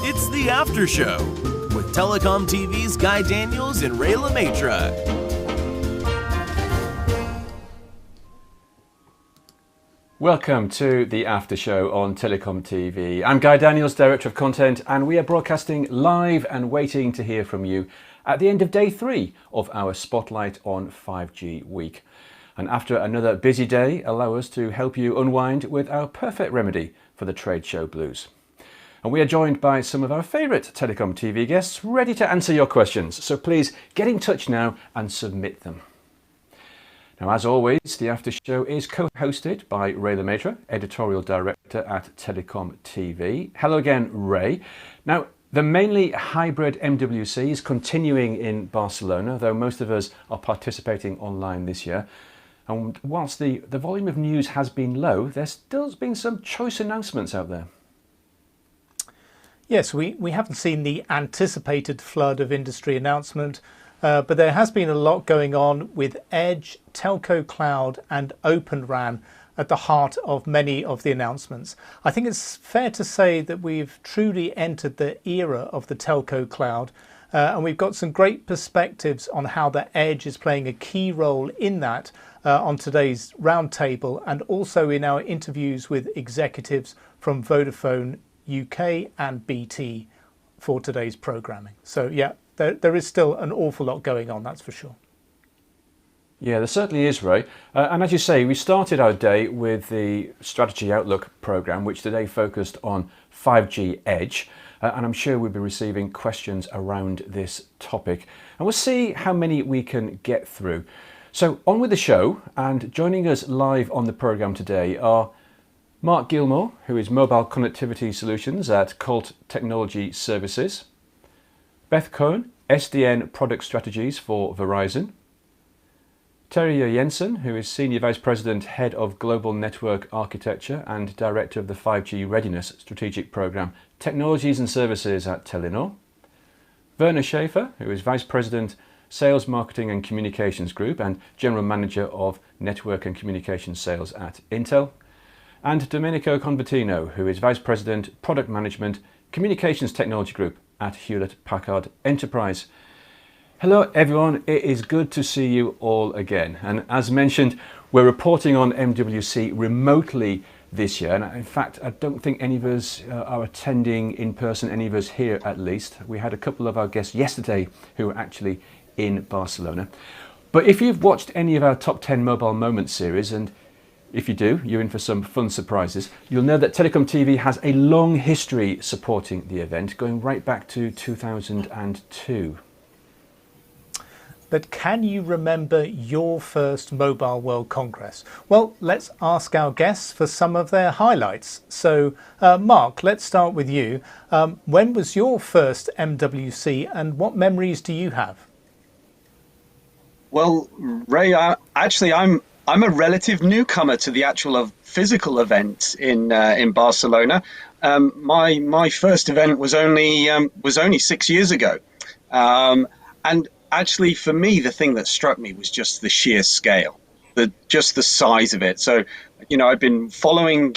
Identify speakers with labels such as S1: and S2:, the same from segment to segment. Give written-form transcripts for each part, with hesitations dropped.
S1: It's the After Show with TelecomTV's Guy Daniels and Ray LeMaitre.
S2: Welcome to the After Show on TelecomTV. I'm Guy Daniels, Director of Content, and we are broadcasting live and waiting to hear from you at the end of day 3 of our Spotlight on 5G week. And after another busy day, allow us to help you unwind with our perfect remedy for the trade show blues. And we are joined by some of our favourite TelecomTV guests ready to answer your questions. So please get in touch now and submit them. Now, as always, the After Show is co-hosted by Ray LeMaitre, Editorial Director at TelecomTV. Hello again, Ray. Now, the mainly hybrid MWC is continuing in Barcelona, though most of us are participating online this year. And whilst the volume of news has been low, there's still been some choice announcements out there.
S3: Yes, we haven't seen the anticipated flood of industry announcement, but there has been a lot going on with Edge, Telco Cloud and Open RAN at the heart of many of the announcements. I think it's fair to say that we've truly entered the era of the Telco Cloud, and we've got some great perspectives on how the Edge is playing a key role in that on today's roundtable, and also in our interviews with executives from Vodafone UK and BT for today's programming. So yeah, there is still an awful lot going on, that's for sure.
S2: Yeah, there certainly is, Ray. And as you say, we started our day with the Strategy Outlook programme, which today focused on 5G Edge. And I'm sure we'll be receiving questions around this topic. And we'll see how many we can get through. So on with the show, and joining us live on the programme today are Mark Gilmore, who is Mobile Connectivity Solutions at Colt Technology Services. Beth Cohen, SDN Product Strategies for Verizon. Terje Jensen, who is Senior Vice President, Head of Global Network Architecture and Director of the 5G Readiness Strategic Programme, Technologies and Services at Telenor. Werner Schaefer, who is Vice President, Sales, Marketing and Communications Group and General Manager of Network and Communications Sales at Intel. And Domenico Convertino, who is Vice President, Product Management, Communications Technology Group at Hewlett-Packard Enterprise. Hello everyone, it is good to see you all again. And as mentioned, we're reporting on MWC remotely this year. And in fact, I don't think any of us are attending in person, any of us here at least. We had a couple of our guests yesterday who were actually in Barcelona. But if you've watched any of our Top 10 Mobile Moments series, and if you do, you're in for some fun surprises. You'll know that TelecomTV has a long history supporting the event, going right back to 2002.
S3: But can you remember your first Mobile World Congress? Well, let's ask our guests for some of their highlights. So, Mark, let's start with you. When was your first MWC and what memories do you have?
S4: Well, Ray, I'm a relative newcomer to the actual physical event in Barcelona. My first event was only 6 years ago, and actually for me the thing that struck me was just the sheer scale, just the size of it. So, you know, I've been following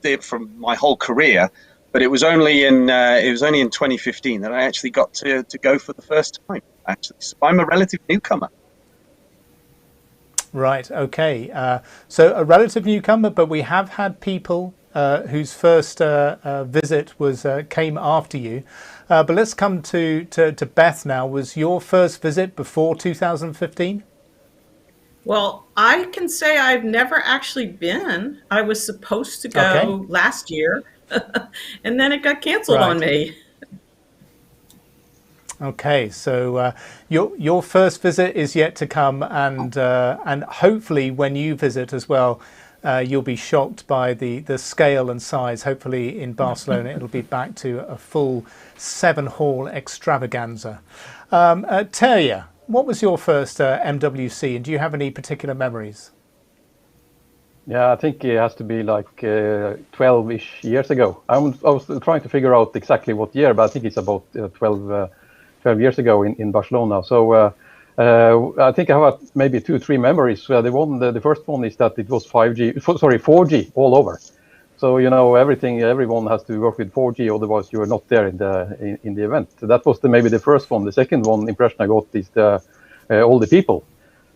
S4: it from my whole career, but it was only in 2015 that I actually got to go for the first time. Actually, so I'm a relative newcomer.
S3: Right, okay. So a relative newcomer, but we have had people whose first visit came after you. But let's come to Beth now. Was your first visit before 2015?
S5: Well, I can say I've never actually been. I was supposed to go last year, and then it got canceled on me. Okay, so your first visit is yet to come, and hopefully when you visit as well, you'll be shocked by the scale and size. Hopefully in Barcelona it'll be back to a full 7-hall extravaganza. Terje, what was your first MWC, and do you have any particular memories?
S6: Yeah, I think it has to be like 12-ish years ago. I was trying to figure out exactly what year, but I think it's about 12 years ago in Barcelona. So I think I have maybe 2 or 3 memories. The first one is that it was 4G all over. So everyone has to work with 4G, otherwise you are not there in the event. So that was maybe the first one. The second one impression I got is all the people.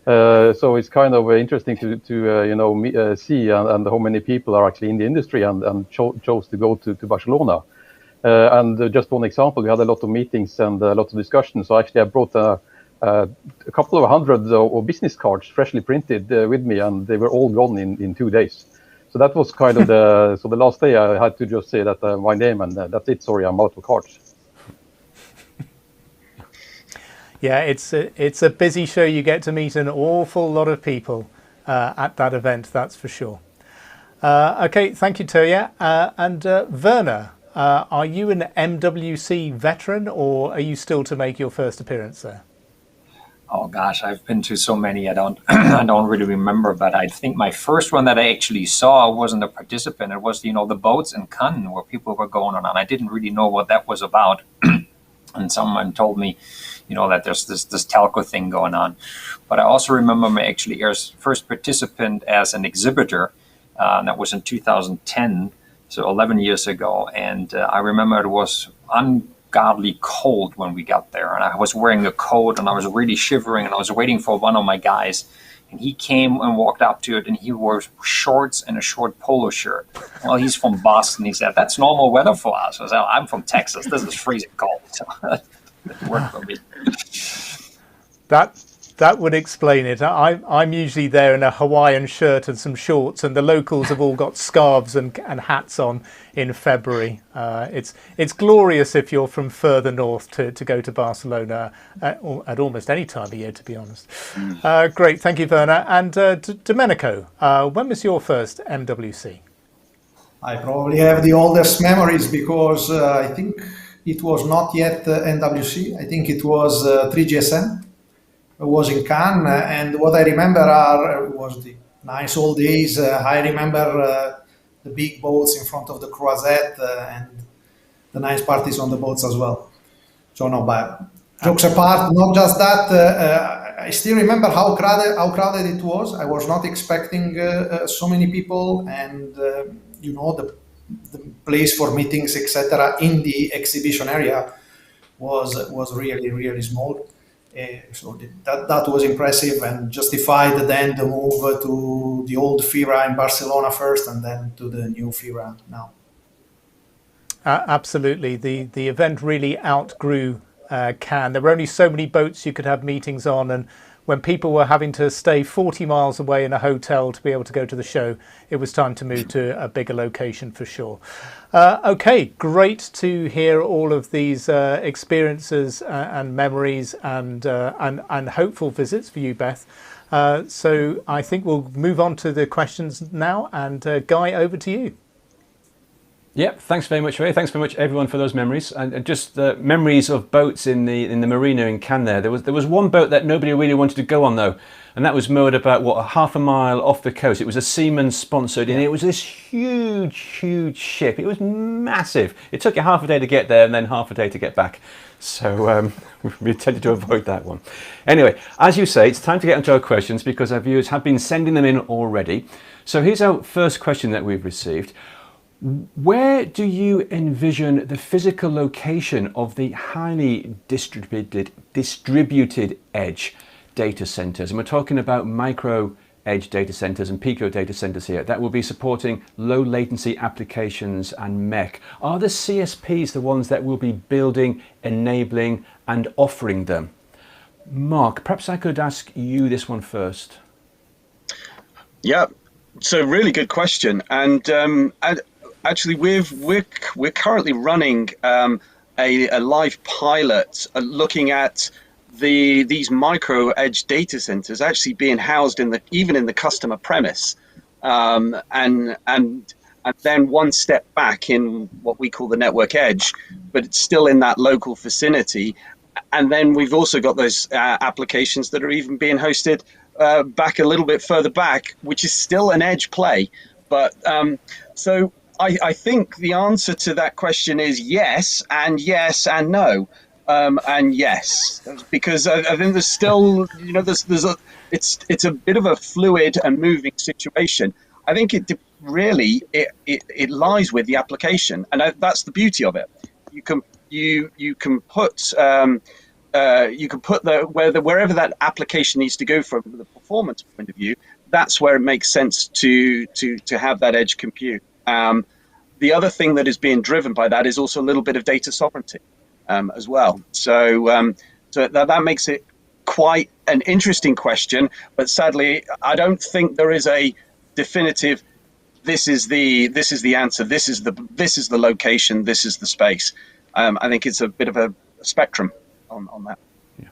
S6: So it's kind of interesting to see and how many people are actually in the industry and chose to go to Barcelona. And just one example, we had a lot of meetings and a lot of discussions. So actually I brought a couple of hundred of business cards freshly printed with me, and they were all gone in 2 days. So that was kind of the last day I had to just say that my name and that's it. Sorry, I'm out of cards.
S3: Yeah, it's a busy show. You get to meet an awful lot of people at that event, that's for sure. Okay, thank you, Terje. And Werner, are you an MWC veteran, or are you still to make your first appearance there?
S7: Oh gosh, I've been to so many. I don't I don't really remember, but I think my first one that I actually saw wasn't a participant. It was the boats in Cannes where people were going on. I didn't really know what that was about, and someone told me, that there's this telco thing going on. But I also remember my actually first participant as an exhibitor. That was in 2010, so 11 years ago, and I remember it was ungodly cold when we got there, and I was wearing a coat and I was really shivering, and I was waiting for one of my guys, and he came and walked up to it, and he wore shorts and a short polo shirt. Well, he's from Boston. He said, "That's normal weather for us." I said, "I'm from Texas. This is freezing cold." So it worked for me.
S3: That would explain it. I'm usually there in a Hawaiian shirt and some shorts, and the locals have all got scarves and hats on in February. It's glorious if you're from further north to go to Barcelona at almost any time of year, to be honest. Great, thank you, Werner. And Domenico, when was your first MWC?
S8: I probably have the oldest memories because I think it was not yet NWC. I think it was 3GSM. I was in Cannes, and what I remember was the nice old days. I remember the big boats in front of the Croisette and the nice parties on the boats as well. So no, but jokes apart, not just that. I still remember how crowded it was. I was not expecting so many people, and the place for meetings, etc., in the exhibition area was really, really small. So that was impressive and justified then the move to the old FIRA in Barcelona first, and then to the new FIRA now.
S3: Absolutely, the event really outgrew Cannes. There were only so many boats you could have meetings on, and when people were having to stay 40 miles away in a hotel to be able to go to the show, it was time to move to a bigger location for sure. Okay, great to hear all of these experiences and memories and hopeful visits for you, Beth. So I think we'll move on to the questions now, and Guy, over to you.
S2: Yep, thanks very much, Ray. Thanks very much, everyone, for those memories, and just memories of boats in the marina in Cannes. There was one boat that nobody really wanted to go on though, and that was moored about half a mile off the coast. It was a Siemens sponsored, and it was this huge ship. It was massive. It took you half a day to get there and then half a day to get back. So we tended to avoid that one. Anyway, as you say, it's time to get into our questions because our viewers have been sending them in already. So here's our first question that we've received. Where do you envision the physical location of the highly distributed edge data centers? And we're talking about micro edge data centers and pico data centers here that will be supporting low latency applications and MEC. Are the CSPs the ones that will be building, enabling and offering them? Mark, perhaps I could ask you this one first.
S4: Yeah, so really good question. And actually, we're currently running a live pilot looking at these micro edge data centers actually being housed even in the customer premise, and then one step back in what we call the network edge, but it's still in that local vicinity. And then we've also got those applications that are even being hosted back a little bit further back, which is still an edge play. But so I think the answer to that question is yes and no. And yes, because I think there's still, it's a bit of a fluid and moving situation. I think it really it lies with the application, and that's the beauty of it. You can put wherever that application needs to go from the performance point of view. That's where it makes sense to have that edge compute. The other thing that is being driven by that is also a little bit of data sovereignty as well. So that makes it quite an interesting question. But sadly, I don't think there is a definitive. This is the answer. This is the location. This is the space. I think it's a bit of a spectrum on that.
S2: Yeah.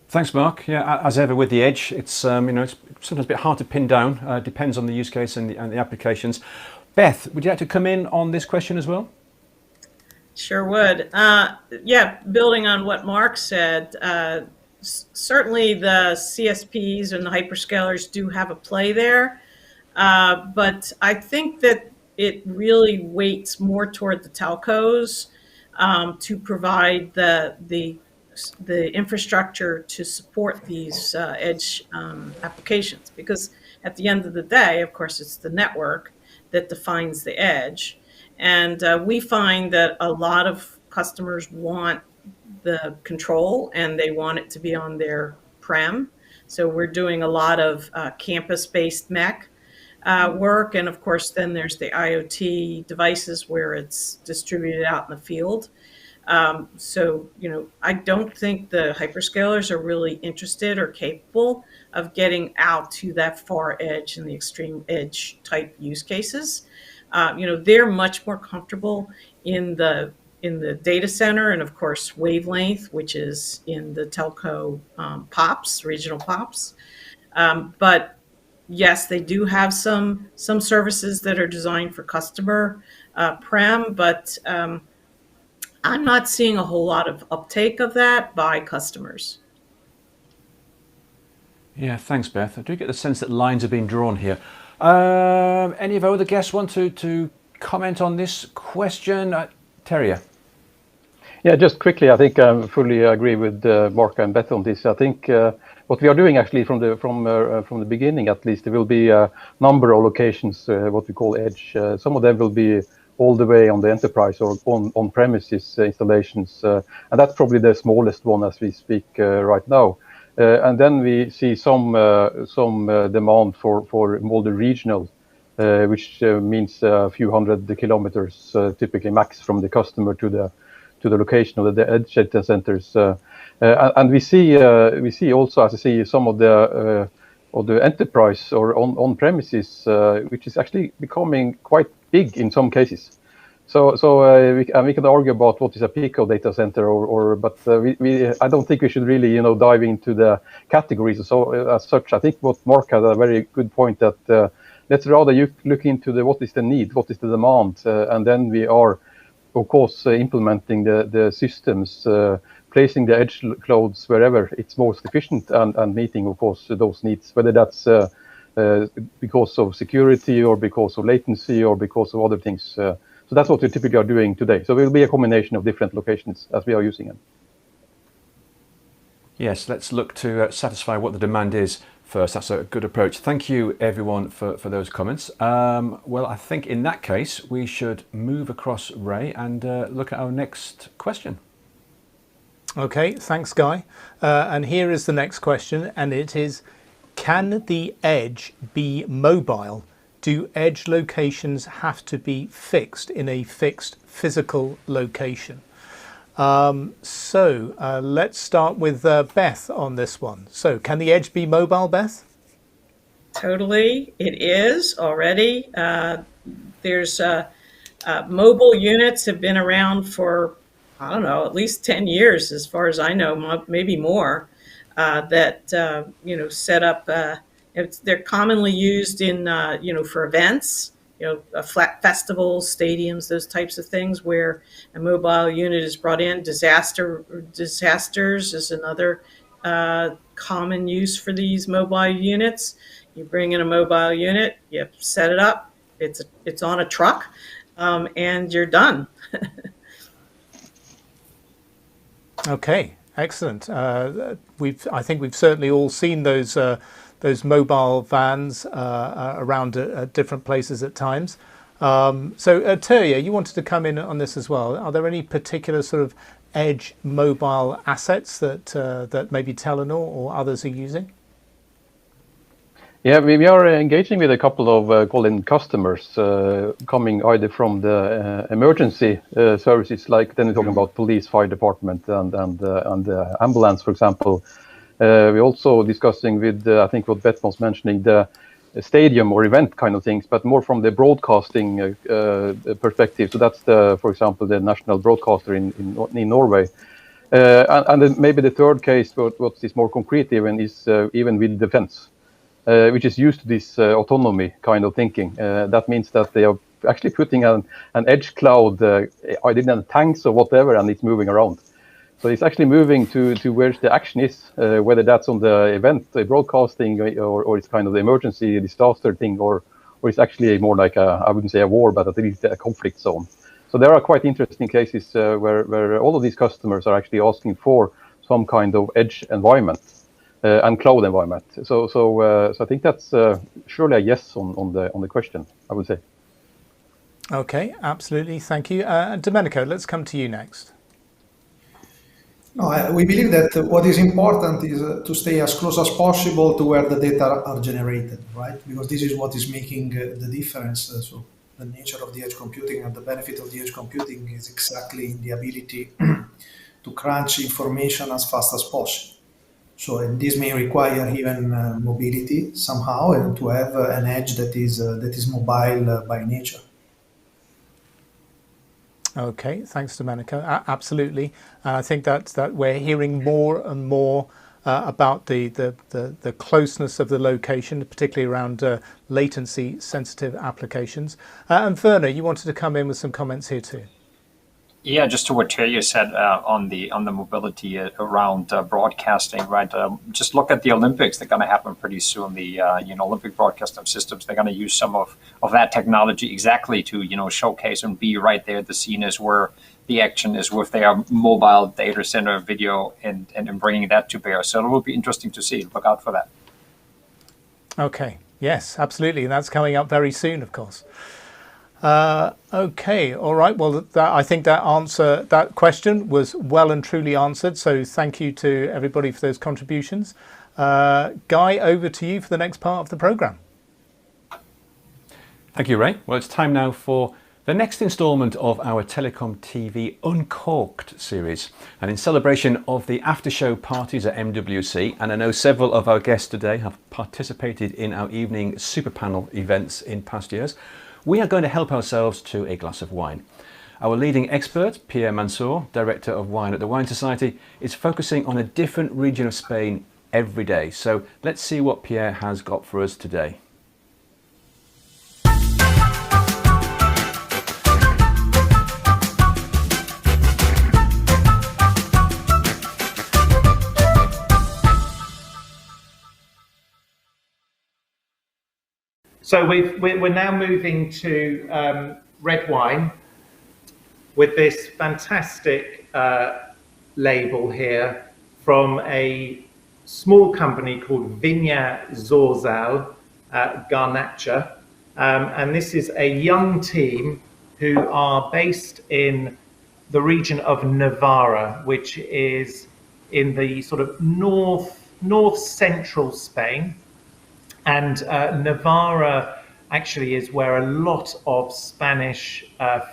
S2: Thanks, Mark. Yeah, as ever with the edge, it's it's sometimes a bit hard to pin down. Depends on the use case and the applications. Beth, would you like to come in on this question as well?
S9: Sure would. Yeah, building on what Mark said, certainly the CSPs and the hyperscalers do have a play there, but I think that it really weights more toward the telcos to provide the infrastructure to support these edge applications, because at the end of the day, of course, it's the network that defines the edge. And we find that a lot of customers want the control and they want it to be on their prem. So we're doing a lot of campus-based MEC work. And of course, then there's the IoT devices where it's distributed out in the field. So, I don't think the hyperscalers are really interested or capable of getting out to that far edge and the extreme edge type use cases. They're much more comfortable in the data center and of course wavelength, which is in the telco POPs, regional POPs. But yes, they do have some services that are designed for customer prem, but I'm not seeing a whole lot of uptake of that by customers.
S2: Yeah, thanks, Beth. I do get the sense that lines are being drawn here. Any of our other guests want to comment on this question? Terje?
S6: Yeah, just quickly, I think I fully agree with Mark and Beth on this. I think what we are doing actually from the beginning, at least, there will be a number of locations, what we call edge. Some of them will be all the way on the enterprise or on premises installations, and that's probably the smallest one as we speak right now. And then we see some demand for more the regional, which means a few hundred kilometers, typically max, from the customer to the location of the edge data centers. And we see also, as I see, some of the enterprise or on premises, which is actually becoming quite big in some cases. So we can argue about what is a pico data center, but I don't think we should really dive into the categories. So as such, I think what Mark had a very good point, that let's rather look into what is the need, what is the demand, and then we are of course implementing the systems, placing the edge clouds wherever it's most efficient and meeting of course those needs, whether that's because of security or because of latency or because of other things. So that's what we typically are doing today. So it will be a combination of different locations as we are using them.
S2: Yes, let's look to satisfy what the demand is first. That's a good approach. Thank you, everyone, for those comments. Well, I think in that case, we should move across, Ray, and look at our next question.
S3: Okay, thanks, Guy. And here is the next question, and it is, can the edge be mobile? Do edge locations have to be fixed in a fixed physical location? So let's start with Beth on this one. So can the edge be mobile, Beth?
S9: Totally, it is already. There's mobile units have been around for, I don't know, at least 10 years, as far as I know, maybe more, that, set up. They're commonly used in, for events, festivals, stadiums, those types of things where a mobile unit is brought in. Disasters is another common use for these mobile units. You bring in a mobile unit, you set it up, it's on a truck, and you're done.
S3: Okay, excellent. I think we've certainly all seen those those mobile vans around at different places at times. So Terje, you wanted to come in on this as well. Are there any particular sort of edge mobile assets that maybe Telenor or others are using?
S6: Yeah, we are engaging with a couple of call in customers coming either from the emergency services, like then we're talking about police, fire department, and ambulance, for example. We're also discussing with, I think what Beth was mentioning, the stadium or event kind of things, but more from the broadcasting perspective. So that's for example, the national broadcaster in Norway. And then maybe the third case, what is more concrete even, is even with defense. Which is used to this autonomy kind of thinking. That means that they are actually putting an edge cloud either in tanks or whatever, and it's moving around. So it's actually moving to where the action is, whether that's on the event, the broadcasting, or it's kind of the emergency disaster thing, or it's actually more like I wouldn't say a war, but at least a conflict zone. So there are quite interesting cases where all of these customers are actually asking for some kind of edge environment. And cloud environment. So I think that's surely a yes on the question, I would say.
S3: Okay, absolutely. Thank you. Domenico, let's come to you next.
S8: No, we believe that what is important is to stay as close as possible to where the data are generated, right? Because this is what is making the difference. So the nature of the edge computing and the benefit of the edge computing is exactly in the ability to crunch information as fast as possible. So, and this may require even mobility somehow, and to have an edge that is mobile by nature.
S3: Okay, thanks, Domenico. Absolutely, I think that we're hearing more and more about the closeness of the location, particularly around latency-sensitive applications. And Werner, you wanted to come in with some comments here too.
S7: Yeah, just to what Terje said on the mobility around broadcasting, right? Just look at the Olympics; they're going to happen pretty soon. The Olympic broadcasting systems, they're going to use some of that technology exactly to showcase and be right there. The scene is where the action is with their mobile data center video and bringing that to bear. So it will be interesting to see. Look out for that.
S3: Okay. Yes, absolutely, and that's coming up very soon, of course. Okay, all right. Well, I think that question was well and truly answered. So thank you to everybody for those contributions. Guy, over to you for the next part of the programme.
S2: Thank you, Ray. Well, it's time now for the next instalment of our TelecomTV Uncorked series. And in celebration of the after-show parties at MWC, and I know several of our guests today have participated in our evening super panel events in past years, we are going to help ourselves to a glass of wine. Our leading expert, Pierre Mansour, Director of Wine at the Wine Society, is focusing on a different region of Spain every day. So let's see what Pierre has got for us today.
S5: So we're now moving to red wine with this fantastic label here from a small company called Viña Zorzal Garnacha. And this is a young team who are based in the region of Navarra, which is in the sort of north central Spain. And Navarra actually is where a lot of Spanish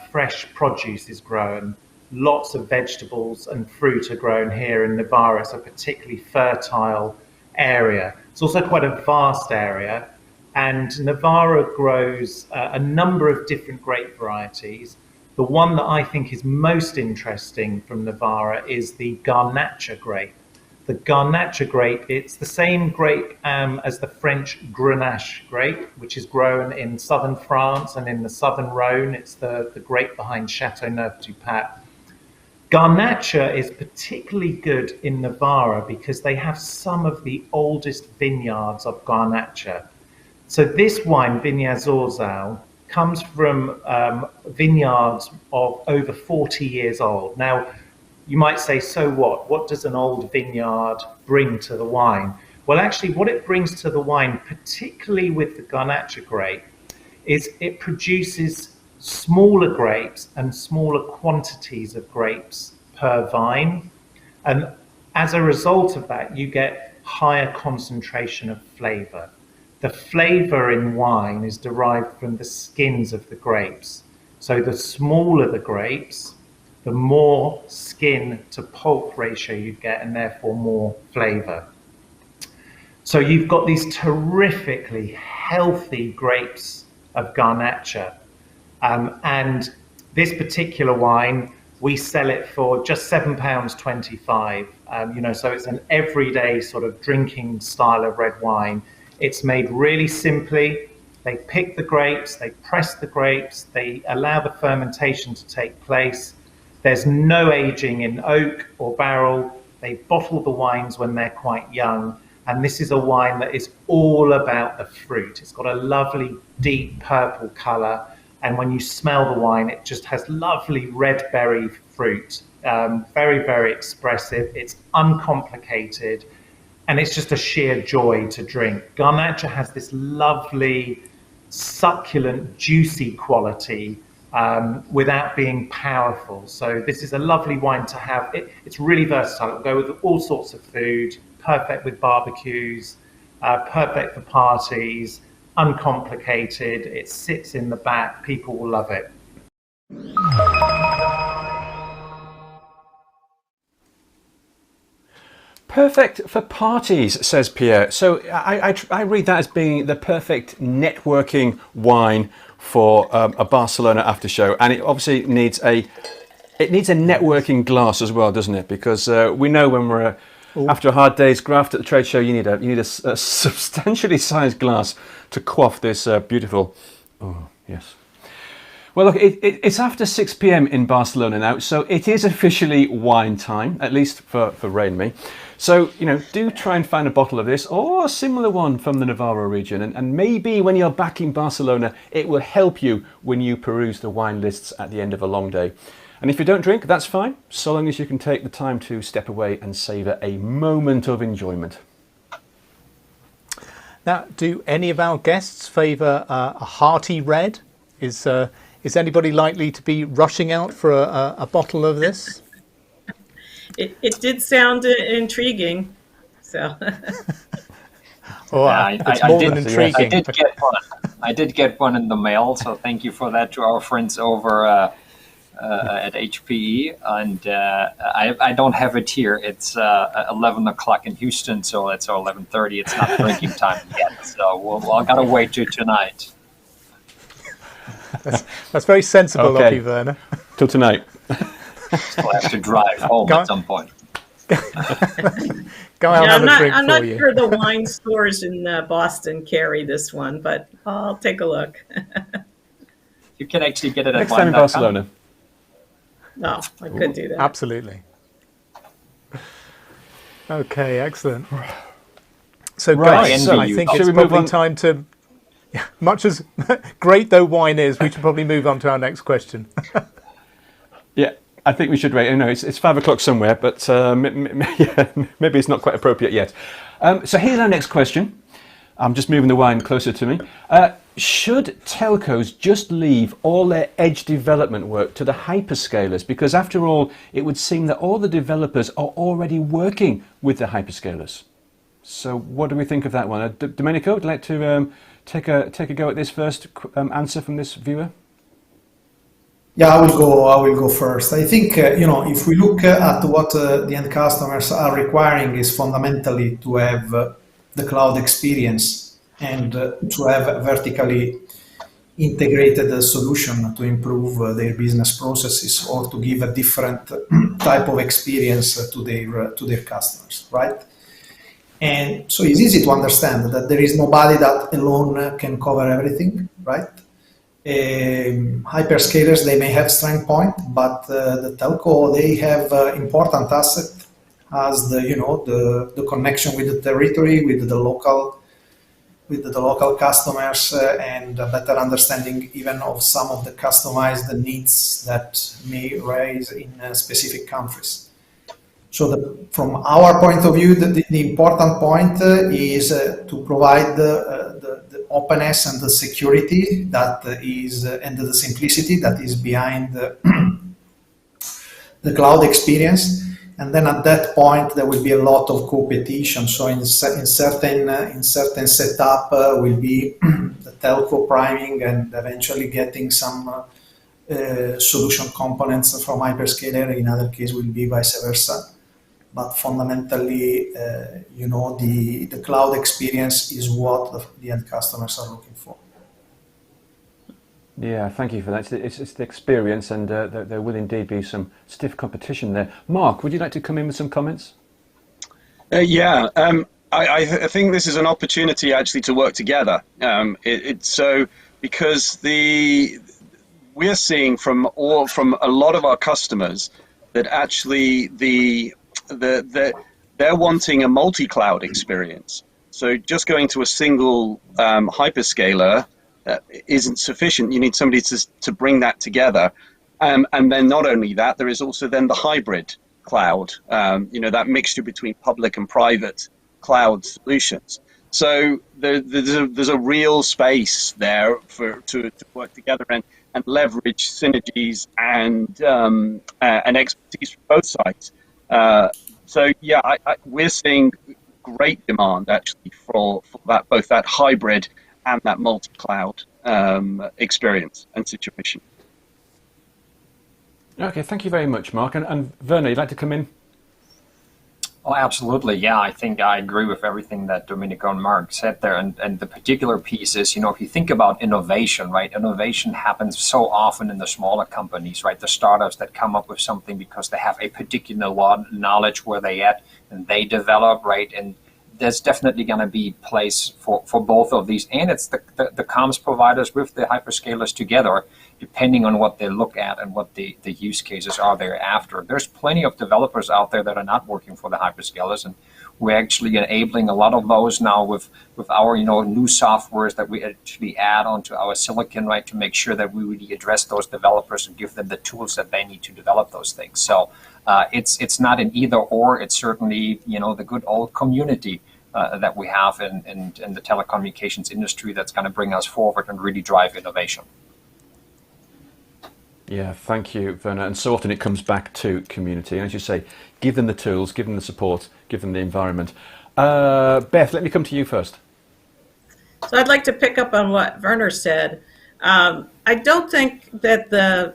S5: fresh produce is grown. Lots of vegetables and fruit are grown here in Navarra. It's a particularly fertile area. It's also quite a vast area. And Navarra grows a number of different grape varieties. The one that I think is most interesting from Navarra is the Garnacha grape. The Garnacha grape, it's the same grape as the French Grenache grape, which is grown in southern France and in the southern Rhone. It's the grape behind Châteauneuf-du-Pape. Garnacha is particularly good in Navarra because they have some of the oldest vineyards of Garnacha. So this wine, Viña Zorzal, comes from vineyards of over 40 years old. Now, you might say, so what? What does an old vineyard bring to the wine? Well, actually, what it brings to the wine, particularly with the Garnacha grape, is it produces smaller grapes and smaller quantities of grapes per vine. And as a result of that, you get higher concentration of flavor. The flavor in wine is derived from the skins of the grapes. So the smaller the grapes, the more skin to pulp ratio you get, and therefore more flavor. So you've got these terrifically healthy grapes of Garnacha. And this particular wine, we sell it for just £7.25. So it's an everyday sort of drinking style of red wine. It's made really simply. They pick the grapes, they press the grapes, they allow the fermentation to take place. There's no aging in oak or barrel. They bottle the wines when they're quite young. And this is a wine that is all about the fruit. It's got a lovely deep purple color. And when you smell the wine, it just has lovely red berry fruit. Very, very expressive. It's uncomplicated. And it's just a sheer joy to drink. Garnacha has this lovely, succulent, juicy quality without being powerful. So this is a lovely wine to have. It's really versatile. It'll go with all sorts of food, perfect with barbecues, perfect for parties, uncomplicated. It sits in the back. People will love it.
S2: Perfect for parties, says Pierre. So I read that as being the perfect networking wine for a Barcelona after show, and it obviously needs a networking glass as well, doesn't it? Because we know when we're after a hard day's graft at the trade show, you need a substantially sized glass to quaff this beautiful. Oh yes. Well, look, it's after 6 p.m. in Barcelona now, so it is officially wine time, at least for Ray and me. So, do try and find a bottle of this or a similar one from the Navarro region. And maybe when you're back in Barcelona, it will help you when you peruse the wine lists at the end of a long day. And if you don't drink, that's fine, so long as you can take the time to step away and savour a moment of enjoyment.
S3: Now, do any of our guests favour a hearty red? Is anybody likely to be rushing out for a bottle of this?
S9: It did sound intriguing, so.
S3: It's more than intriguing.
S7: I did get one. I did get one in the mail, so thank you for that to our friends over at HPE. And I don't have it here. It's 11 o'clock in Houston, so it's 11:30. It's not drinking time yet, so I gotta wait till tonight.
S3: That's very sensible of you, Werner.
S2: Till tonight.
S7: Still have to drive home at some point.
S3: Go out and have a drink
S9: I'm not
S3: for you.
S9: sure the wine stores in Boston carry this one, but I'll take a look.
S7: You can actually get it at
S2: next time in Barcelona.
S9: No, I could do that.
S3: Absolutely. Okay, excellent. So, guys, I think it's probably time to. Much as great though wine is, we should probably move on to our next question.
S2: Yeah, I think we should wait. It's 5 o'clock somewhere, but maybe it's not quite appropriate yet. So here's our next question. I'm just moving the wine closer to me. Should telcos just leave all their edge development work to the hyperscalers? Because after all, it would seem that all the developers are already working with the hyperscalers. So what do we think of that one? Domenico, would you like to take a go at this first answer from this viewer?
S8: Yeah, I will go first. I think if we look at what the end customers are requiring is fundamentally to have the cloud experience and to have a vertically integrated solution to improve their business processes or to give a different type of experience to their customers, right? And so it's easy to understand that there is nobody that alone can cover everything, right? Hyperscalers, they may have strong point, but the telco, they have important asset as the connection with the territory, with the local customers, and a better understanding even of some of the customized needs that may arise in specific countries. So from our point of view, the important point is to provide the openness and the security that is, and the simplicity that is behind the cloud experience. And then at that point, there will be a lot of competition. So in certain setup will be the telco priming and eventually getting some solution components from hyperscaler. In other case, will be vice versa. But fundamentally, the cloud experience is what the end customers are looking for.
S2: Yeah, thank you for that. It's the experience, and there will indeed be some stiff competition there. Mark, would you like to come in with some comments?
S4: I think this is an opportunity actually to work together. Because we're seeing from a lot of our customers that actually they're wanting a multi-cloud experience. So just going to a single hyperscaler isn't sufficient. You need somebody to bring that together. And then not only that, there is also then the hybrid cloud, that mixture between public and private cloud solutions. So there's a real space there to work together and leverage synergies and expertise from both sides. We're seeing great demand actually for that, both that hybrid and that multi-cloud experience and situation.
S2: Okay, thank you very much, Mark. And Werner, you'd like to come in?
S7: Oh, absolutely. Yeah, I think I agree with everything that Domenico and Mark said there. And the particular piece is, if you think about innovation, right? Innovation happens so often in the smaller companies, right? The startups that come up with something because they have a particular knowledge where they at and they develop, right? And there's definitely going to be place for both of these. And it's the comms providers with the hyperscalers together, depending on what they look at and what the use cases are thereafter. There's plenty of developers out there that are not working for the hyperscalers, and we're actually enabling a lot of those now with our new softwares that we actually add onto our silicon, right, to make sure that we really address those developers and give them the tools that they need to develop those things. So it's not an either or. It's certainly the good old community that we have in the telecommunications industry that's going to bring us forward and really drive innovation.
S2: Yeah, thank you, Werner. And so often it comes back to community. And as you say, give them the tools, give them the support, give them the environment. Beth, let me come to you first.
S9: So I'd like to pick up on what Werner said. I don't think that the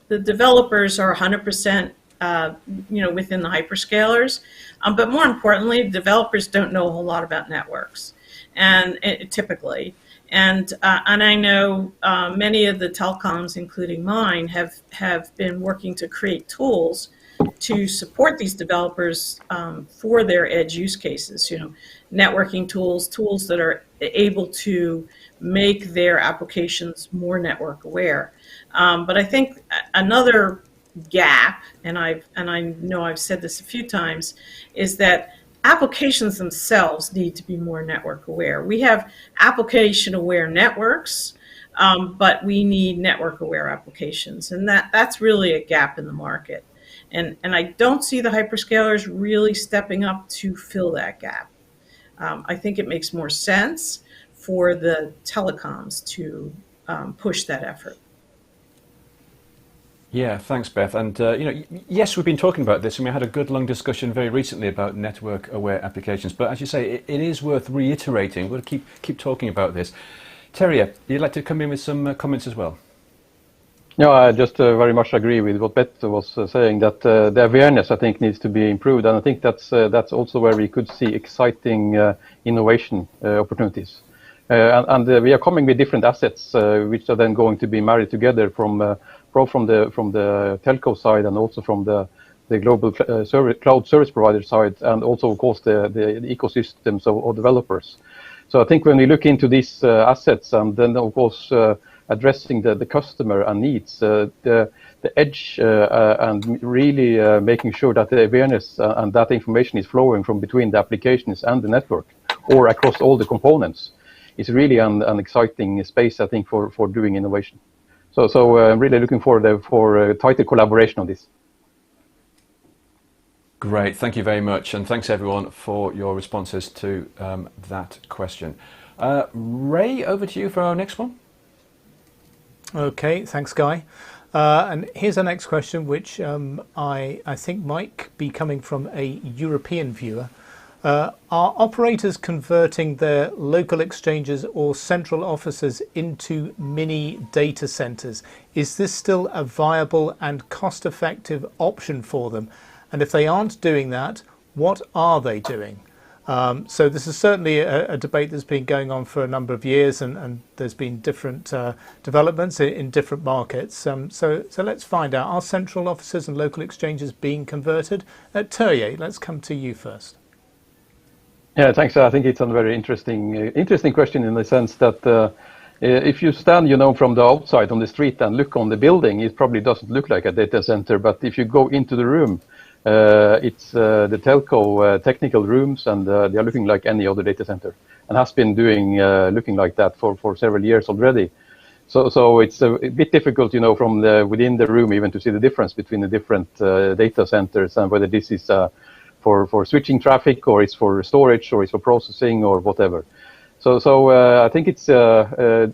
S9: developers are 100% within the hyperscalers, but more importantly, developers don't know a whole lot about networks, and typically. And I know many of the telecoms, including mine, have been working to create tools to support these developers for their edge use cases. Networking tools that are able to make their applications more network aware. But I think another gap, and I know I've said this a few times, is that applications themselves need to be more network aware. We have application aware networks, but we need network aware applications, and that's really a gap in the market. And I don't see the hyperscalers really stepping up to fill that gap. I think it makes more sense for the telecoms to push that effort.
S2: Yeah, thanks, Beth. And yes, we've been talking about this, and we had a good long discussion very recently about network-aware applications. But as you say, it is worth reiterating. We'll keep talking about this. Terje, you'd like to come in with some comments as well?
S6: No, I just very much agree with what Beth was saying. That the awareness, I think, needs to be improved, and I think that's also where we could see exciting innovation opportunities. And we are coming with different assets, which are then going to be married together from the telco side and also from the global cloud service provider side, and also, of course, the ecosystems of developers. So I think when we look into these assets and then, of course, addressing the customer and needs, the edge and really making sure that the awareness and that information is flowing from between the applications and the network or across all the components is really an exciting space, I think, for doing innovation. So I'm really looking forward for tighter collaboration on this.
S2: Great, thank you very much, and thanks everyone for your responses to that question. Ray, over to you for our next one.
S3: Okay, thanks, Guy. And here's our next question, which I think might be coming from a European viewer. Are operators converting their local exchanges or central offices into mini data centers? Is this still a viable and cost-effective option for them? And if they aren't doing that, what are they doing? So this is certainly a debate that's been going on for a number of years, and there's been different developments in different markets. So let's find out, are central offices and local exchanges being converted? Terje, let's come to you first.
S6: Yeah, thanks. I think it's a very interesting question in the sense that if you stand, from the outside on the street and look on the building, it probably doesn't look like a data center. But if you go into the room, it's the telco technical rooms, and they are looking like any other data center, and has been looking like that for several years already. So it's a bit difficult, from within the room even to see the difference between the different data centers and whether this is for switching traffic, or it's for storage, or it's for processing, or whatever. So I think it's a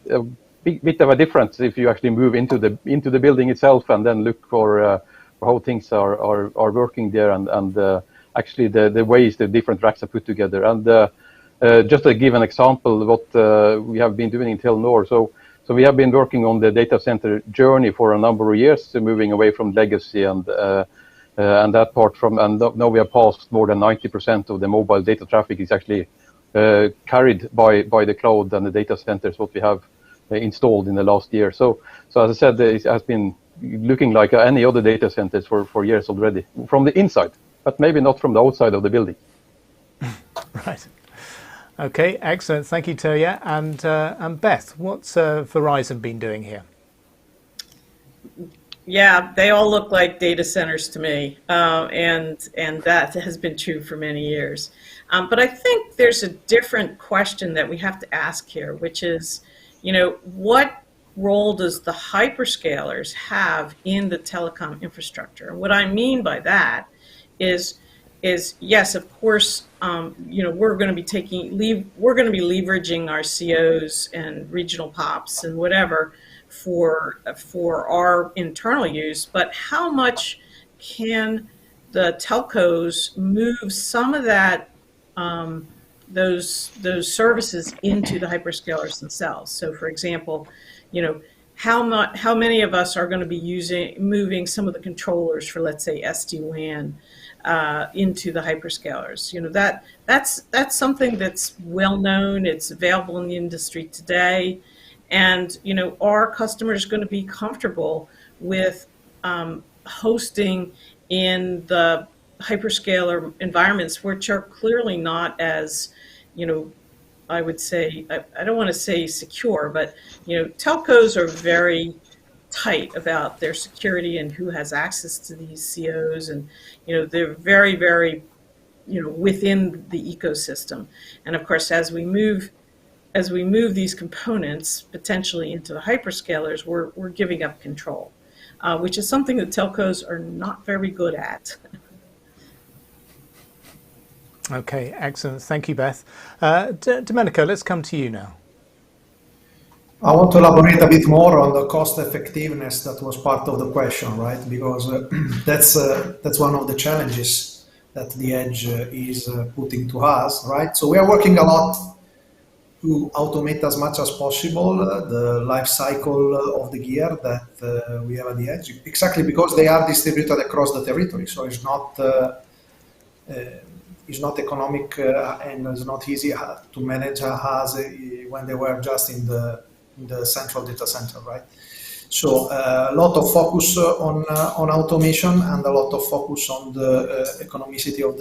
S6: bit of a difference if you actually move into the building itself and then look for how things are working there, and actually the ways the different racks are put together. And just to give an example, what we have been doing in Telenor. So we have been working on the data center journey for a number of years, moving away from legacy and that part and now we have passed more than 90% of the mobile data traffic is actually carried by the cloud and the data centers what we have installed in the last year. So as I said, it has been looking like any other data centers for years already from the inside, but maybe not from the outside of the building.
S3: Right. Okay, excellent. Thank you, Terje. And Beth, what's Verizon been doing here?
S9: Yeah, they all look like data centers to me, and that has been true for many years. But I think there's a different question that we have to ask here, which is, what role does the hyperscalers have in the telecom infrastructure? And what I mean by that is yes, of course, we're going to be leveraging our COs and regional POPs and whatever for our internal use, but how much can the telcos move some of that those services into the hyperscalers themselves? So, for example, how many of us are going to be moving some of the controllers for, let's say, SD-WAN into the hyperscalers? That's something that's well known. It's available in the industry today. And, are customers going to be comfortable with hosting in the hyperscaler environments, which are clearly not as, I would say, I don't want to say secure, but, telcos are very tight about their security and who has access to these COs. And, they're very, very, within the ecosystem. And of course, as we move these components potentially into the hyperscalers, we're giving up control, which is something that telcos are not very good at.
S3: Okay, excellent. Thank you, Beth. Domenico, let's come to you now.
S8: I want to elaborate a bit more on the cost effectiveness that was part of the question, right? Because that's one of the challenges that the edge is putting to us, right? So we are working a lot to automate as much as possible the life cycle of the gear that we have at the edge, exactly because they are distributed across the territory. So it's not economic and it's not easy to manage as when they were just in the central data center, right? So a lot of focus on automation and a lot of focus on the economicity of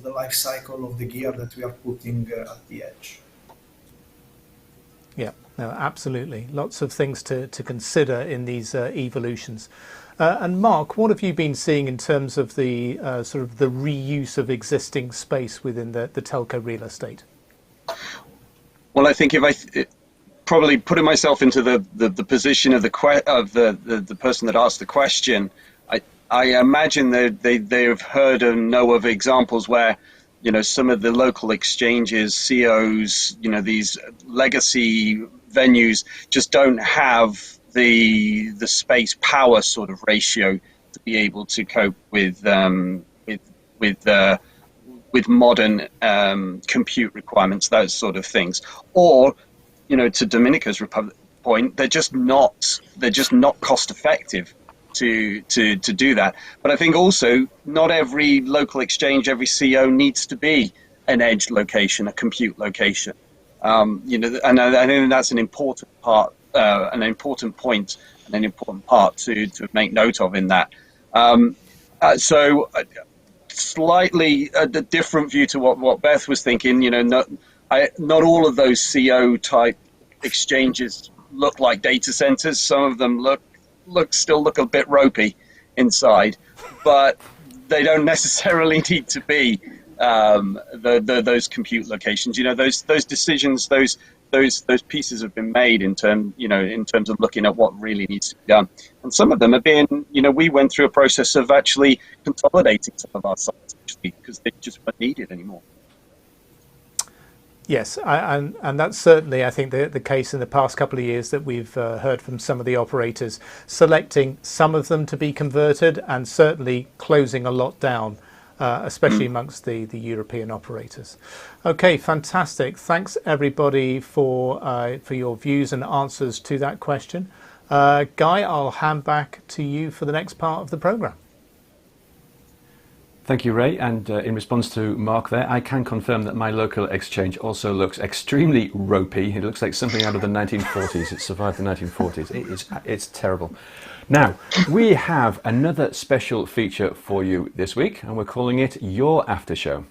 S8: the life cycle of the gear that we are putting at the edge.
S3: Yeah, no, absolutely. Lots of things to consider in these evolutions. And Mark, what have you been seeing in terms of the sort of the reuse of existing space within the telco real estate?
S4: Well, I think if probably putting myself into the position of the person that asked the question, I imagine that they've heard and know of examples where, some of the local exchanges, COs, these legacy venues just don't have the space power sort of ratio to be able to cope with with uh, with modern compute requirements, those sort of things. Or, to Dominica's point, they're just not cost effective to do that. But I think also not every local exchange, every CO needs to be an edge location, a compute location. And I think that's an important part, an important point, and an important part to make note of in that. So slightly a different view to what Beth was thinking. Not all of those CO type exchanges look like data centers. Some of them still look a bit ropey inside, but they don't necessarily need to be those compute locations. Those decisions, those pieces have been made in terms of looking at what really needs to be done. And some of them have been, we went through a process of actually consolidating some of our sites actually because they just weren't needed anymore.
S3: Yes, and that's certainly, I think, the case in the past couple of years that we've heard from some of the operators, selecting some of them to be converted and certainly closing a lot down, especially amongst the European operators. Okay, fantastic. Thanks everybody for your views and answers to that question. Guy, I'll hand back to you for the next part of the programme.
S2: Thank you, Ray. And in response to Mark there, I can confirm that my local exchange also looks extremely ropey. It looks like something out of the 1940s. It survived the 1940s. It's terrible. Now, we have another special feature for you this week, and we're calling it Your After Show.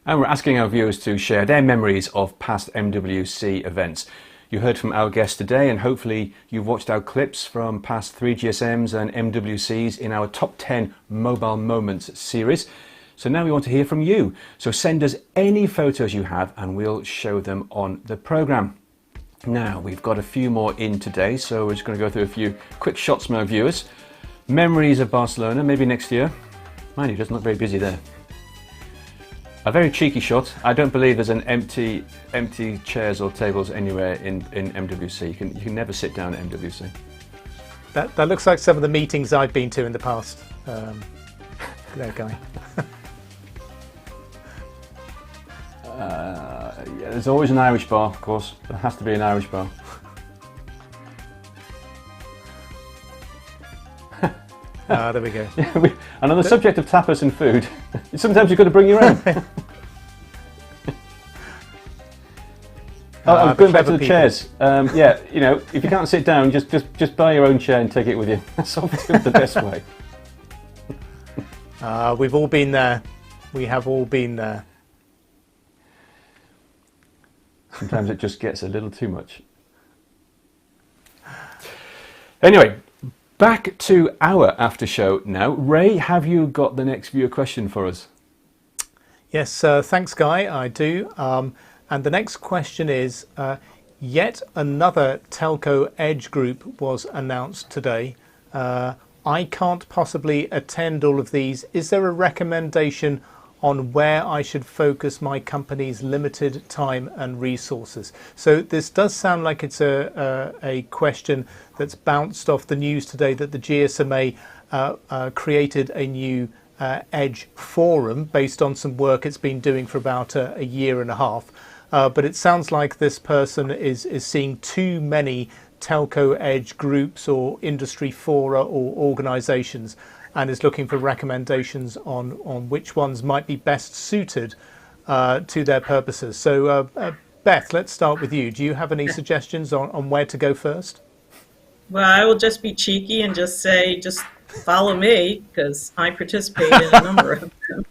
S2: And we're asking our viewers to share their memories of past MWC events. You heard from our guest today, and hopefully you've watched our clips from past 3GSMs and MWCs in our Top 10 Mobile Moments series. So now we want to hear from you. So send us any photos you have and we'll show them on the programme. Now, we've got a few more in today, so we're just going to go through a few quick shots from our viewers. Memories of Barcelona, maybe next year. Mind you, doesn't look very busy there. A very cheeky shot. I don't believe there's an empty chairs or tables anywhere in MWC. You can never sit down at MWC.
S3: That looks like some of the meetings I've been to in the past. There, Guy.
S2: Yeah, there's always an Irish bar, of course. There has to be an Irish bar.
S3: There we go.
S2: And on the subject of tapas and food, sometimes you've got to bring your own. Going back to the chairs. Yeah, if you can't sit down, just buy your own chair and take it with you. That's obviously the best way.
S3: We've all been there. We have all been there.
S2: Sometimes it just gets a little too much. Anyway, back to our after show now. Ray, have you got the next viewer question for us?
S3: Yes, thanks, Guy. I do. And the next question is, yet another telco edge group was announced today. I can't possibly attend all of these. Is there a recommendation on where I should focus my company's limited time and resources? So this does sound like it's a question that's bounced off the news today that the GSMA created a new Edge forum based on some work it's been doing for about a year and a half. But it sounds like this person is seeing too many telco edge groups or industry fora or organizations, and is looking for recommendations on which ones might be best suited to their purposes. So Beth, let's start with you. Do you have any suggestions on where to go first?
S9: Well, I will just be cheeky and just say, just follow me, because I participate in a number of them.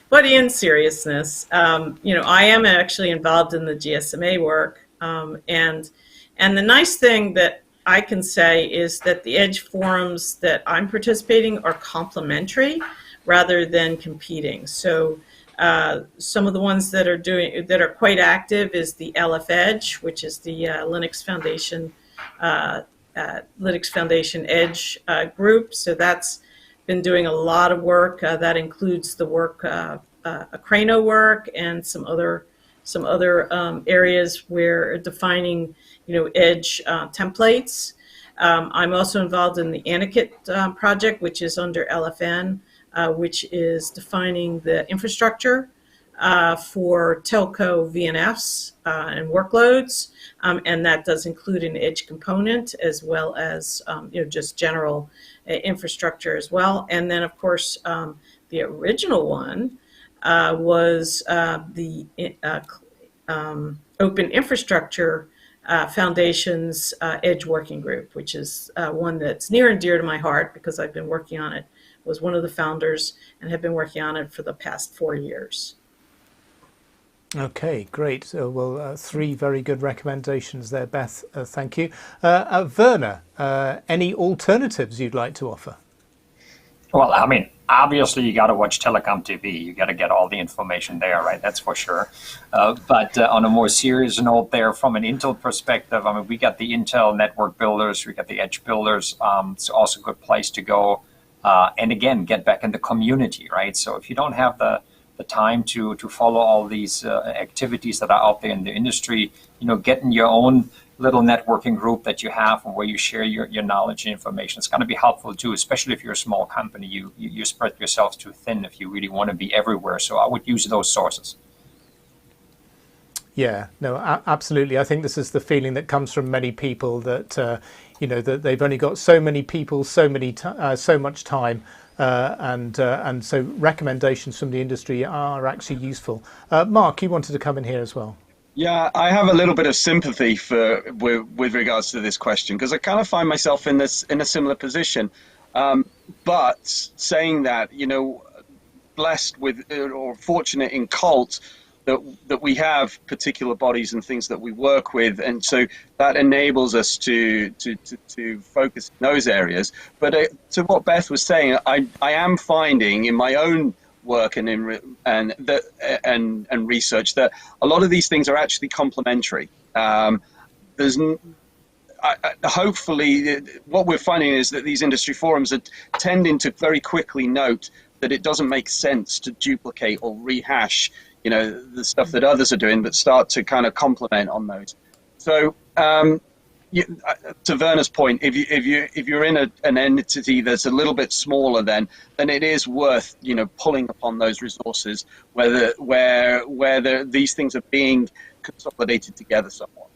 S9: But in seriousness, I am actually involved in the GSMA work, and the nice thing that I can say is that the Edge forums that I'm participating are complementary rather than competing. So Some of the ones that are quite active is the LF Edge, which is the Linux Foundation Edge group. So that's been doing a lot of work. That includes the work, Acrano work, and some other areas where defining, edge templates. I'm also involved in the Anakit project, which is under LFN, which is defining the infrastructure for telco VNFs and workloads, and that does include an edge component as well as just general infrastructure as well. And then, of course, the original one was the Open Infrastructure Foundation's Edge Working Group, which is one that's near and dear to my heart because I've been working on it, was one of the founders, and have been working on it for the past 4 years.
S3: Okay, great. So, well, 3 very good recommendations there, Beth. Thank you. Werner, any alternatives you'd like to offer?
S7: Well, I mean, obviously you got to watch TelecomTV. You got to get all the information there, right? That's for sure. But on a more serious note there, from an Intel perspective, I mean, we got the Intel network builders, we got the edge builders. It's also a good place to go. And again, get back in the community, right? So if you don't have the time to follow all these activities that are out there in the industry, get in your own little networking group that you have and where you share your knowledge and information. It's going to be helpful too, especially if you're a small company. You spread yourself too thin if you really want to be everywhere. So I would use those sources.
S3: Yeah, no, absolutely. I think this is the feeling that comes from many people that, that they've only got so many people, so much time. And so recommendations from the industry are actually useful. Mark, you wanted to come in here as well.
S4: Yeah, I have a little bit of sympathy with regards to this question because I kind of find myself in a similar position. But saying that, blessed with or fortunate in Colt that we have particular bodies and things that we work with, and so that enables us to focus in those areas. But to what Beth was saying, I am finding in my own work and research that a lot of these things are actually complementary. Hopefully, what we're finding is that these industry forums are tending to very quickly note that it doesn't make sense to duplicate or rehash, the stuff that others are doing, but start to kind of complement on those. So, to Werner's point, if you're in an entity that's a little bit smaller, then it is worth pulling upon those resources where these things are being consolidated together somewhat.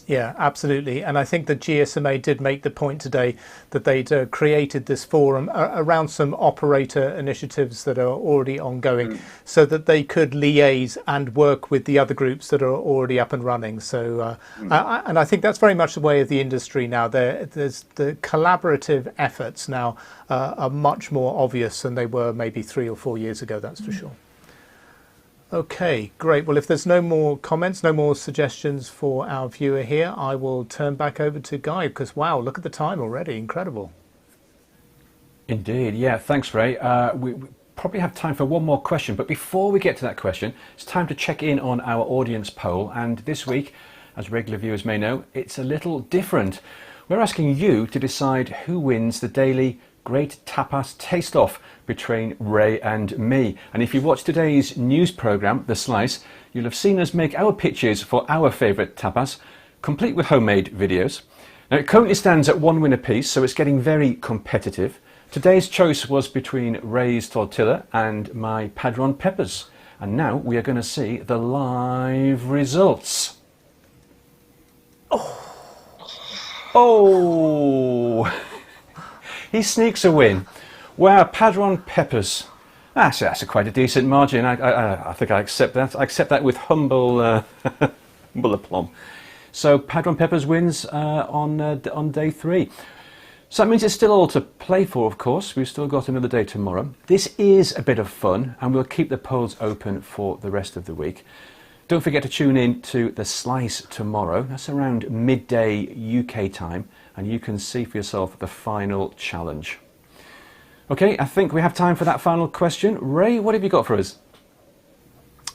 S3: Yeah, absolutely. And I think the GSMA did make the point today that they'd created this forum around some operator initiatives that are already ongoing so that they could liaise and work with the other groups that are already up and running. So, and I think that's very much the way of the industry now. There's the collaborative efforts now are much more obvious than they were maybe 3 or 4 years ago, that's for sure. Okay, great. Well, if there's no more comments, no more suggestions for our viewer here, I will turn back over to Guy because, wow, look at the time already. Incredible.
S2: Indeed. Yeah, thanks, Ray. We probably have time for one more question. But before we get to that question, it's time to check in on our audience poll. And this week, as regular viewers may know, it's a little different. We're asking you to decide who wins the daily Great Tapas Taste-Off between Ray and me. And if you watched today's news programme, The Slice, you'll have seen us make our pitches for our favourite tapas, complete with homemade videos. Now it currently stands at 1 win apiece, so it's getting very competitive. Today's choice was between Ray's tortilla and my padron peppers. And now we are going to see the live results. Oh! He sneaks a win. Wow, padron peppers. That's quite a decent margin. I think I accept that. I accept that with humble aplomb. So padron peppers wins on day 3. So that means it's still all to play for, of course. We've still got another day tomorrow. This is a bit of fun, and we'll keep the polls open for the rest of the week. Don't forget to tune in to The Slice tomorrow. That's around midday UK time, and you can see for yourself the final challenge. Okay, I think we have time for that final question. Ray, what have you got for us?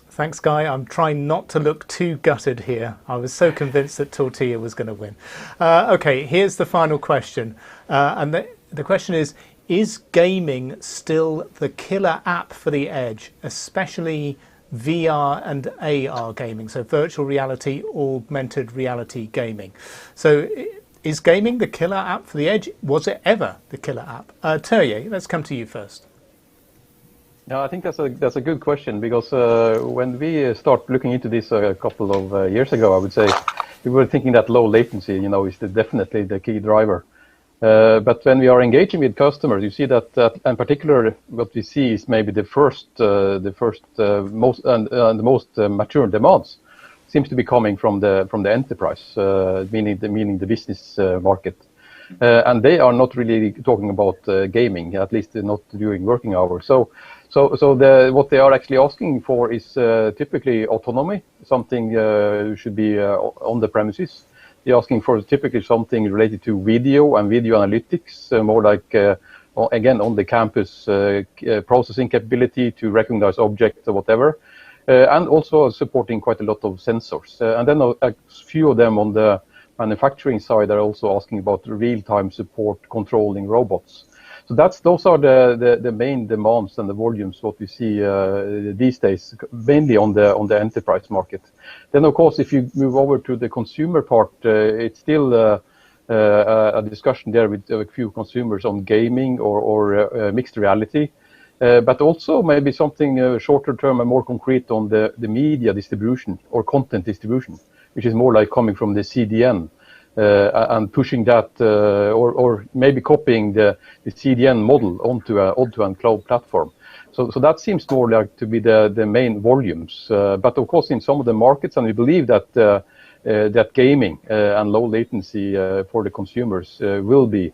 S3: Thanks, Guy. I'm trying not to look too gutted here. I was so convinced that Tortilla was going to win. Okay, here's the final question. And the question is gaming still the killer app for the edge, especially VR and AR gaming, so virtual reality, augmented reality gaming? So is gaming the killer app for the edge? Was it ever the killer app? Terje, let's come to you first.
S6: Yeah, I think that's a good question, because when we start looking into this a couple of years ago, I would say we were thinking that low latency, is definitely the key driver. But when we are engaging with customers, you see that in particular, what we see is maybe the most mature demands seems to be coming from the enterprise, meaning the business market. And they are not really talking about gaming, at least not during working hours. So what they are actually asking for is typically autonomy, something should be on the premises. They're asking for typically something related to video and video analytics, more like, again, on the campus processing capability to recognize objects or whatever, and also supporting quite a lot of sensors. And then a few of them on the manufacturing side are also asking about real-time support controlling robots. So those are the main demands and the volumes what we see these days, mainly on the enterprise market. Then of course, if you move over to the consumer part, it's still a discussion there with a few consumers on gaming or mixed reality, but also maybe something shorter term and more concrete on the media distribution or content distribution, which is more like coming from the CDN. And pushing that, or maybe copying the CDN model onto a cloud platform. So that seems more like to be the main volumes. But of course, in some of the markets, and we believe that that gaming and low latency for the consumers will be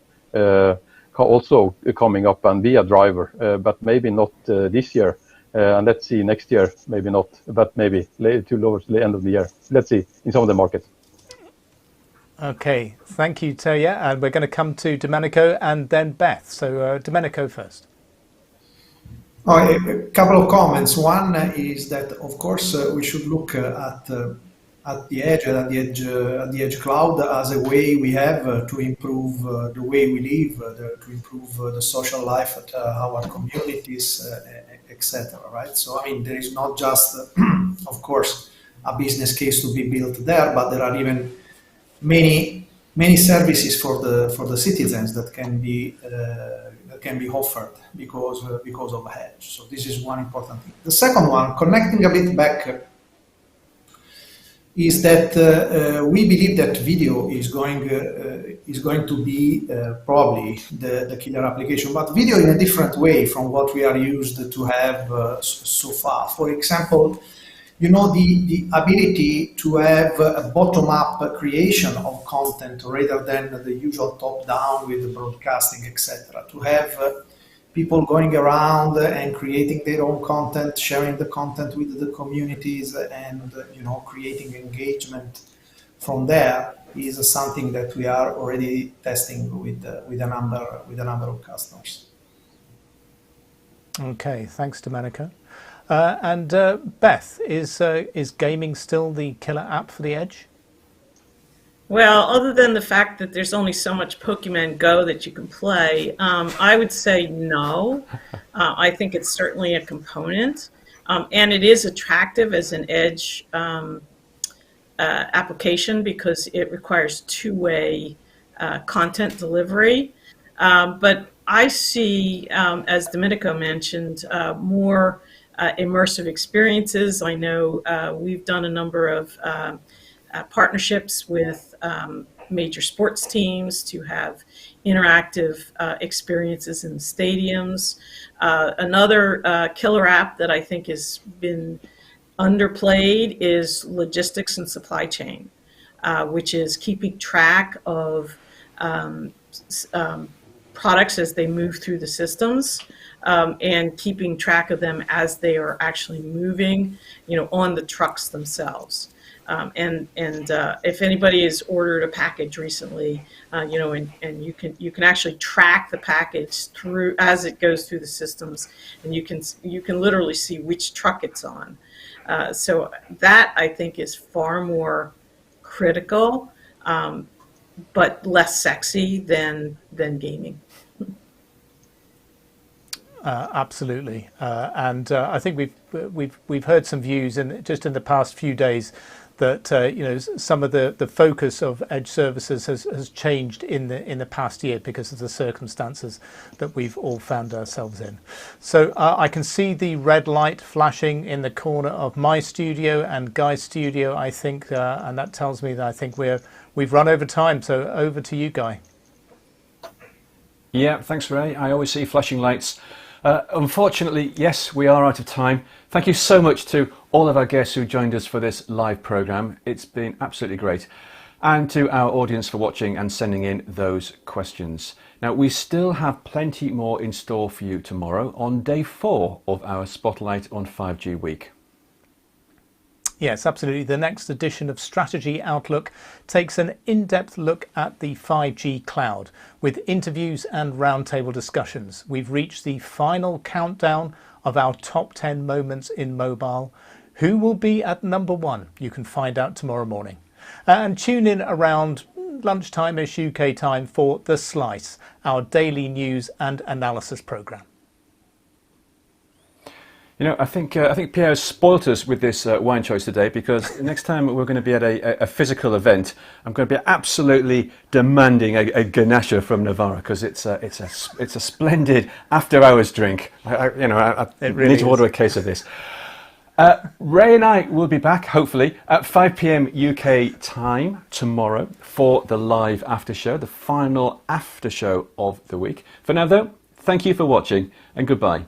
S6: also coming up and be a driver, but maybe not this year. And let's see next year, maybe not, but maybe towards the end of the year. Let's see in some of the markets.
S3: Okay, thank you, Terje. And we're going to come to Domenico and then Beth. So Domenico first.
S8: A couple of comments. One is that, of course, we should look at the edge cloud as a way we have to improve the way we live, to improve the social life at our communities, etc. Right? So, I mean, there is not just, of course, a business case to be built there, but there are even many services for the citizens that can be offered because of edge. So this is one important thing. The second one, connecting a bit back, is that we believe that video is going to be probably the killer application, but video in a different way from what we are used to have so far. For example, the ability to have a bottom-up creation of content rather than the usual top-down with the broadcasting, etc. To have people going around and creating their own content, sharing the content with the communities, and creating engagement from there is something that we are already testing with a number of customers.
S3: Okay, thanks, Domenico. And Beth, is gaming still the killer app for the edge?
S9: Well, other than the fact that there's only so much Pokemon Go that you can play, I would say no. I think it's certainly a component, and it is attractive as an edge application because it requires two-way content delivery. But I see, as Domenico mentioned, more immersive experiences. I know we've done a number of partnerships with major sports teams to have interactive experiences in the stadiums. Another killer app that I think has been underplayed is logistics and supply chain, which is keeping track of products as they move through the systems. And keeping track of them as they are actually moving, on the trucks themselves. And if anybody has ordered a package recently, and you can actually track the package through as it goes through the systems, and you can literally see which truck it's on. So that, I think, is far more critical, but less sexy than gaming.
S3: Absolutely, and I think we've heard some views just in the past few days that some of the focus of edge services has changed in the past year because of the circumstances that we've all found ourselves in. So I can see the red light flashing in the corner of my studio and Guy's studio, I think, and that tells me that I think we've run over time. So over to you, Guy.
S2: Yeah, thanks, Ray. I always see flashing lights. Unfortunately, yes, we are out of time. Thank you so much to all of our guests who joined us for this live programme. It's been absolutely great. And to our audience for watching and sending in those questions. Now, we still have plenty more in store for you tomorrow on day 4 of our Spotlight on 5G week.
S3: Yes, absolutely. The next edition of Strategy Outlook takes an in-depth look at the 5G cloud with interviews and roundtable discussions. We've reached the final countdown of our top 10 moments in mobile. Who will be at number 1? You can find out tomorrow morning. And tune in around lunchtime-ish UK time for The Slice, our daily news and analysis programme.
S2: You know, I think Pierre spoilt us with this wine choice today, because next time we're going to be at a physical event, I'm going to be absolutely demanding a Ganesha from Navarra, because it's a splendid after-hours drink. I really need to order a case of this. Ray and I will be back, hopefully, at 5 p.m. UK time tomorrow for the live after show, the final after show of the week. For now, though, thank you for watching and goodbye.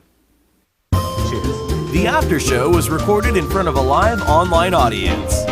S1: The after show was recorded in front of a live online audience.